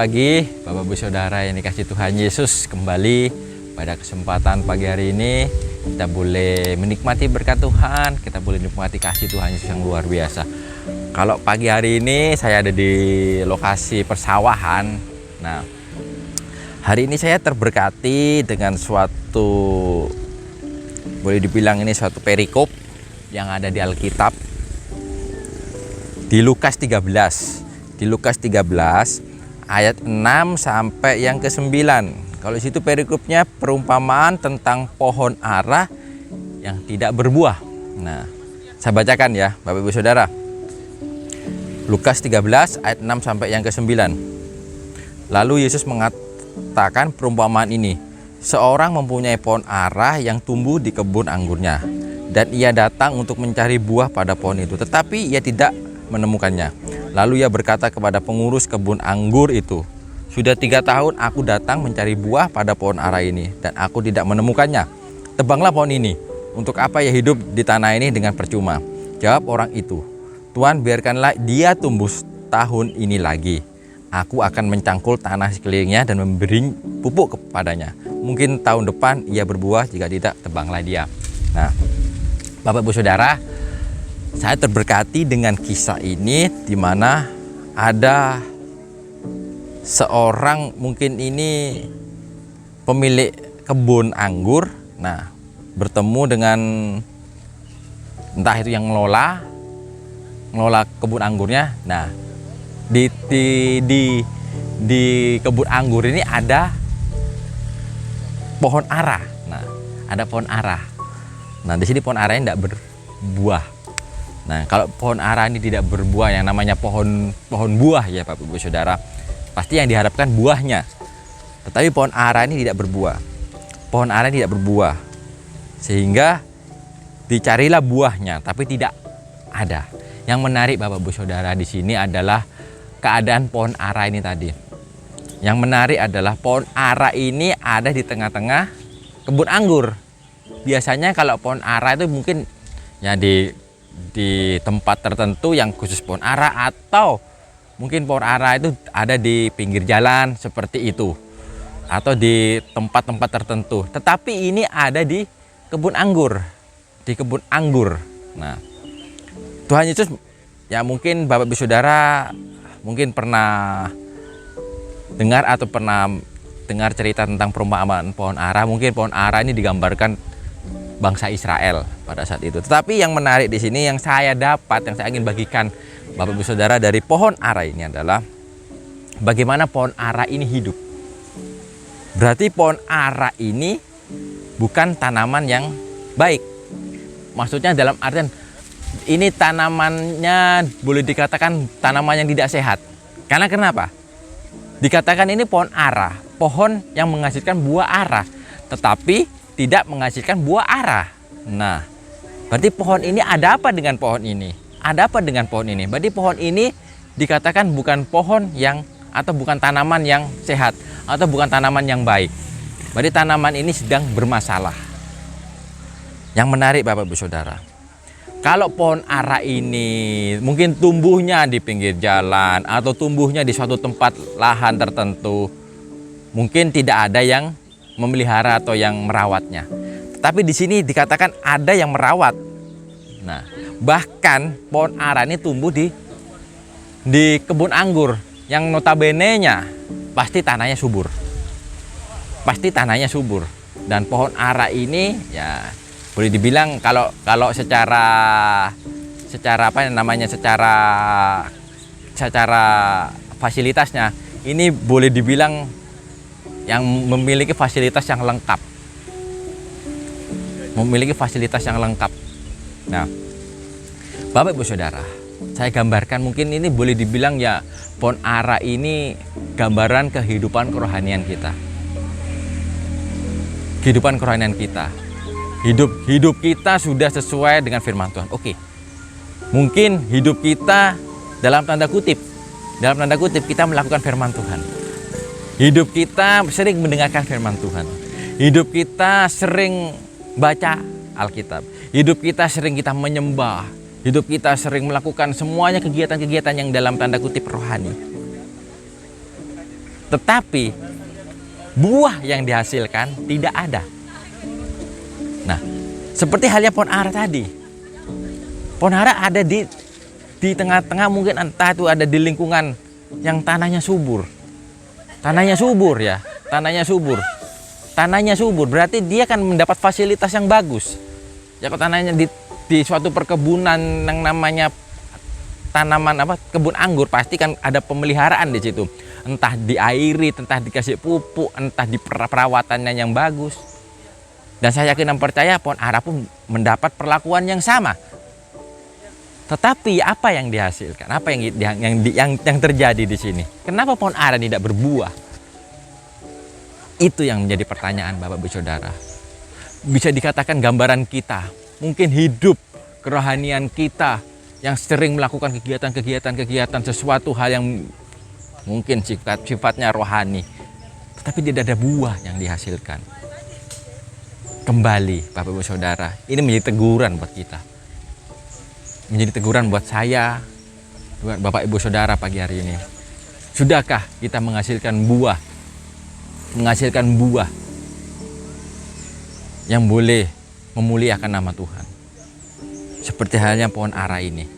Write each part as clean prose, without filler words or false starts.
pagi Bapak Ibu Saudara yang dikasih Tuhan Yesus. Kembali pada kesempatan pagi hari ini kita boleh menikmati berkat Tuhan, kita boleh menikmati kasih Tuhan Yesus yang luar biasa. Kalau pagi hari ini saya ada di lokasi persawahan. Nah, hari ini saya terberkati dengan suatu, boleh dibilang ini suatu perikop yang ada di Alkitab, di Lukas 13. Di Lukas 13 ayat 6 sampai yang ke-9. Kalau di situ perikopnya perumpamaan tentang pohon ara yang tidak berbuah. Nah, saya bacakan ya Bapak Ibu Saudara. Lukas 13 ayat 6 sampai yang ke-9. Lalu Yesus mengatakan perumpamaan ini. Seorang mempunyai pohon ara yang tumbuh di kebun anggurnya, dan ia datang untuk mencari buah pada pohon itu, tetapi ia tidak menemukannya. Lalu ia berkata kepada pengurus kebun anggur itu, "Sudah 3 tahun aku datang mencari buah pada pohon ara ini, dan aku tidak menemukannya. Tebanglah pohon ini. Untuk apa ia hidup di tanah ini dengan percuma?" Jawab orang itu, "Tuan, biarkanlah dia tumbuh tahun ini lagi. Aku akan mencangkul tanah sekelilingnya dan memberi pupuk kepadanya. Mungkin tahun depan ia berbuah, jika tidak, tebanglah dia." Nah, Bapak Ibu Saudara, saya terberkati dengan kisah ini, di mana ada seorang, mungkin ini pemilik kebun anggur, nah bertemu dengan entah itu yang ngelola kebun anggurnya. Nah, di kebun anggur ini ada pohon ara. Nah, ada pohon ara. Nah, di sini pohon ara ini tidak berbuah. Nah, kalau pohon ara ini tidak berbuah, yang namanya pohon buah ya Bapak Ibu Saudara, pasti yang diharapkan buahnya. Tetapi pohon ara ini tidak berbuah. Pohon ara ini tidak berbuah. Sehingga dicarilah buahnya, tapi tidak ada. Yang menarik Bapak Ibu Saudara di sini adalah keadaan pohon ara ini tadi. Yang menarik adalah pohon ara ini ada di tengah-tengah kebun anggur. Biasanya kalau pohon ara itu mungkin ya di tempat tertentu yang khusus pohon ara, atau mungkin pohon ara itu ada di pinggir jalan seperti itu, atau di tempat-tempat tertentu. Tetapi ini ada di kebun anggur, Nah, Tuhan Yesus, ya mungkin Bapak Ibu Saudara mungkin pernah dengar atau pernah dengar cerita tentang perumpamaan pohon ara. Mungkin pohon ara ini digambarkan bangsa Israel pada saat itu. Tetapi yang menarik di sini, yang saya dapat, yang saya ingin bagikan Bapak Ibu Saudara dari pohon ara ini adalah bagaimana pohon ara ini hidup. Berarti pohon ara ini bukan tanaman yang baik. Maksudnya dalam artian ini tanamannya boleh dikatakan tanaman yang tidak sehat. Karena kenapa? Dikatakan ini pohon ara, pohon yang menghasilkan buah ara, tetapi tidak menghasilkan buah ara. Nah, berarti pohon ini ada apa dengan pohon ini? Ada apa dengan pohon ini? Berarti pohon ini dikatakan bukan pohon yang, atau bukan tanaman yang sehat, atau bukan tanaman yang baik. Berarti tanaman ini sedang bermasalah. Yang menarik Bapak Ibu Saudara, kalau pohon ara ini mungkin tumbuhnya di pinggir jalan atau tumbuhnya di suatu tempat lahan tertentu, mungkin tidak ada yang memelihara atau yang merawatnya. Tapi di sini dikatakan ada yang merawat. Nah, bahkan pohon ara ini tumbuh di kebun anggur yang notabene-nya pasti tanahnya subur. Pasti tanahnya subur. Dan pohon ara ini ya boleh dibilang kalau secara apa namanya, secara fasilitasnya ini boleh dibilang yang memiliki fasilitas yang lengkap. Nah, Bapak Ibu Saudara, saya gambarkan, mungkin ini boleh dibilang ya pohon ara ini gambaran kehidupan kerohanian kita. Hidup kita sudah sesuai dengan firman Tuhan. Oke. Mungkin hidup kita dalam tanda kutip kita melakukan firman Tuhan. Hidup kita sering mendengarkan firman Tuhan. Hidup kita sering baca Alkitab. Hidup kita sering kita menyembah. Hidup kita sering melakukan semuanya kegiatan-kegiatan yang dalam tanda kutip rohani. tetapi buah yang dihasilkan tidak ada. Nah, seperti halnya pohon ara tadi. Pohon ara ada di tengah-tengah, mungkin entah itu ada di lingkungan yang tanahnya subur. Tanahnya subur ya, tanahnya subur. Tanahnya subur berarti dia akan mendapat fasilitas yang bagus. Ya, kalau tanahnya di suatu perkebunan yang namanya tanaman kebun anggur, pasti kan ada pemeliharaan di situ. Entah diairi, entah dikasih pupuk, entah di perawatannya yang bagus. Dan saya yakin dan percaya pohon ara pun mendapat perlakuan yang sama. Tetapi apa yang dihasilkan? Apa yang terjadi di sini? Kenapa pohon ara tidak berbuah? Itu yang menjadi pertanyaan Bapak Ibu Saudara. Bisa dikatakan gambaran kita, mungkin hidup kerohanian kita yang sering melakukan kegiatan sesuatu hal yang mungkin sifatnya rohani, tetapi tidak ada buah yang dihasilkan. Kembali Bapak Ibu Saudara, ini menjadi teguran buat kita. Menjadi teguran buat saya, buat Bapak Ibu Saudara pagi hari ini. Sudahkah kita menghasilkan buah? Menghasilkan buah yang boleh memuliakan nama Tuhan. Seperti halnya pohon ara ini.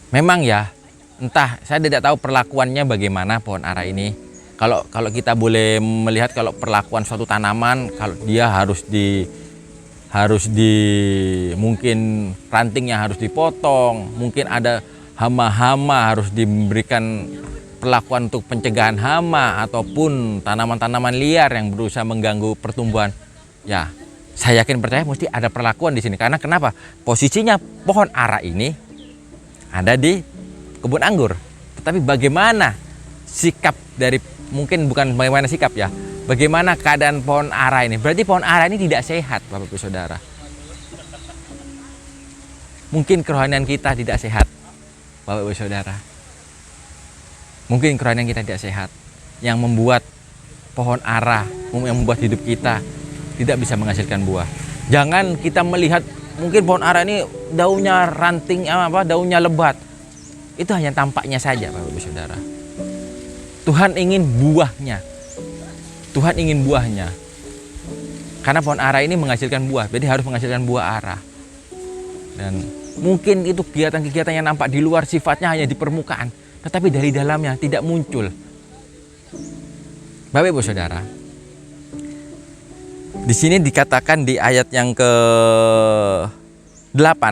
Memang ya, entah, saya tidak tahu perlakuannya bagaimana pohon ara ini. Kalau kita boleh melihat, kalau perlakuan suatu tanaman, kalau dia harus mungkin rantingnya harus dipotong, mungkin ada hama-hama harus diberikan perlakuan untuk pencegahan hama ataupun tanaman-tanaman liar yang berusaha mengganggu pertumbuhan. Ya, saya yakin percaya mesti ada perlakuan di sini. Karena kenapa? Posisinya pohon ara ini ada di kebun anggur. Tetapi bagaimana sikap dari, mungkin bukan bagaimana sikap ya, bagaimana keadaan pohon ara ini? Berarti pohon ara ini tidak sehat, Bapak Ibu Saudara. Mungkin kerohanian kita tidak sehat, Bapak Ibu Saudara. Mungkin kerohanian kita tidak sehat, yang membuat pohon ara, yang membuat hidup kita tidak bisa menghasilkan buah. Jangan kita melihat mungkin pohon ara ini daunnya ranting, daunnya lebat. Itu hanya tampaknya saja, Bapak Ibu Saudara. Tuhan ingin buahnya. Tuhan ingin buahnya. Karena pohon ara ini menghasilkan buah, jadi harus menghasilkan buah ara. Dan mungkin itu kegiatan-kegiatan yang nampak di luar sifatnya hanya di permukaan, tetapi dari dalamnya tidak muncul. Bapak Ibu Saudara, di sini dikatakan di ayat yang ke-8,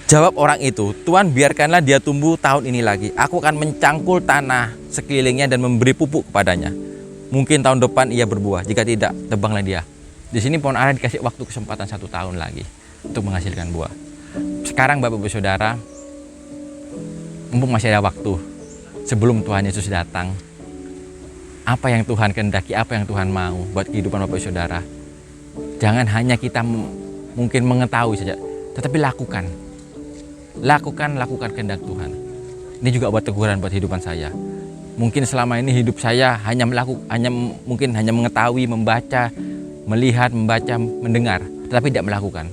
jawab orang itu, Tuhan biarkanlah dia tumbuh tahun ini lagi. Aku akan mencangkul tanah sekelilingnya dan memberi pupuk kepadanya. Mungkin tahun depan ia berbuah, jika tidak, tebanglah dia. Di sini pohon ara dikasih waktu kesempatan 1 tahun lagi untuk menghasilkan buah. Sekarang Bapak Ibu Saudara, mumpung masih ada waktu sebelum Tuhan Yesus datang, apa yang Tuhan kehendaki, apa yang Tuhan mau buat kehidupan Bapak Ibu Saudara. Jangan hanya kita mungkin mengetahui saja, tetapi lakukan kehendak Tuhan. Ini juga buat teguran buat kehidupan saya. Mungkin selama ini hidup saya hanya mengetahui, membaca, melihat, membaca, mendengar, tetapi tidak melakukan.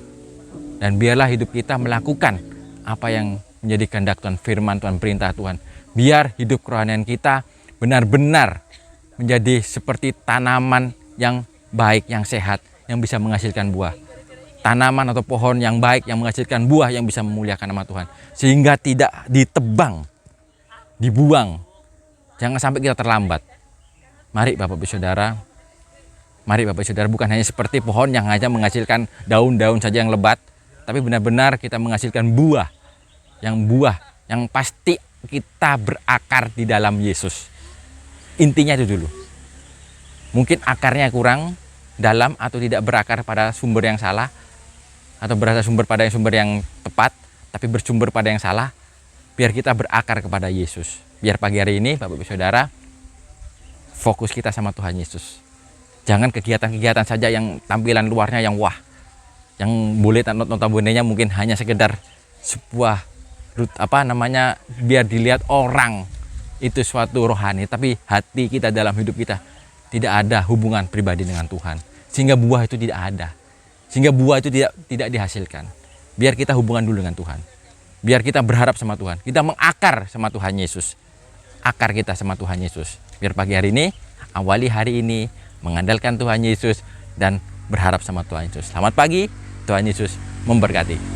Dan biarlah hidup kita melakukan apa yang menjadi kehendak Tuhan, firman Tuhan, perintah Tuhan. Biar hidup kerohanian kita benar-benar menjadi seperti tanaman yang baik, yang sehat, yang bisa menghasilkan buah. Tanaman atau pohon yang baik, yang menghasilkan buah, yang bisa memuliakan nama Tuhan. Sehingga tidak ditebang, dibuang. Jangan sampai kita terlambat. Mari Bapak Ibu Saudara, bukan hanya seperti pohon yang hanya menghasilkan daun-daun saja yang lebat, tapi benar-benar kita menghasilkan buah yang pasti kita berakar di dalam Yesus. Intinya itu dulu. Mungkin akarnya kurang dalam atau tidak berakar pada sumber yang salah, atau bersumber pada sumber yang tepat, tapi bersumber pada yang salah. Biar kita berakar kepada Yesus. Biar pagi hari ini Bapak Ibu Saudara, fokus kita sama Tuhan Yesus. Jangan kegiatan-kegiatan saja yang tampilan luarnya yang wah, yang boleh notabene-nya mungkin hanya sekedar sebuah biar dilihat orang itu suatu rohani, tapi hati kita, dalam hidup kita tidak ada hubungan pribadi dengan Tuhan, sehingga buah itu tidak ada, sehingga buah itu tidak dihasilkan. Biar kita hubungan dulu dengan Tuhan, biar kita berharap sama Tuhan, kita mengakar sama Tuhan Yesus. akar kita sama Tuhan Yesus. Biar pagi hari ini, awali hari ini mengandalkan Tuhan Yesus dan berharap sama Tuhan Yesus. Selamat pagi, Tuhan Yesus memberkati.